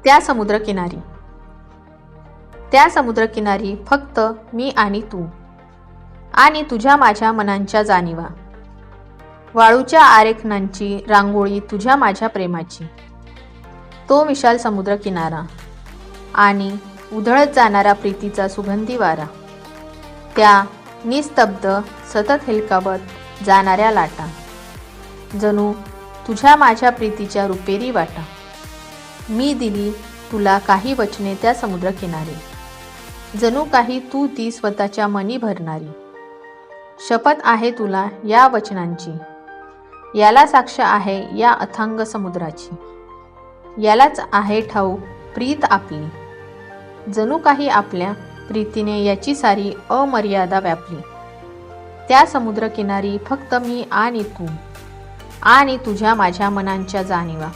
त्या समुद्रकिनारी. त्या समुद्रकिनारी फक्त मी आणि तू आणि तुझ्या माझ्या मनांच्या जाणीवा. वाळूच्या आरेखनांची रांगोळी तुझ्या माझ्या प्रेमाची. तो विशाल समुद्रकिनारा आणि उधळत जाणारा प्रीतीचा सुगंधी वारा. त्या निस्तब्ध सतत हेलकावत जाणाऱ्या लाटा. जणू तुझ्या माझ्या प्रीतीच्या रुपेरी वाटा. मी दिली तुला काही वचने त्या समुद्रकिनारी. जणू काही तू ती स्वतःच्या मनी भरणारी. शपथ आहे तुला या वचनांची. याला साक्ष आहे या अथांग समुद्राची. यालाच आहे ठाऊक प्रीत आपली. जणू काही आपल्या प्रीतीने याची सारी अमर्यादा व्यापली. त्या समुद्रकिनारी फक्त मी आणि तू आणि तुझ्या माझ्या मनांच्या जाणीवा.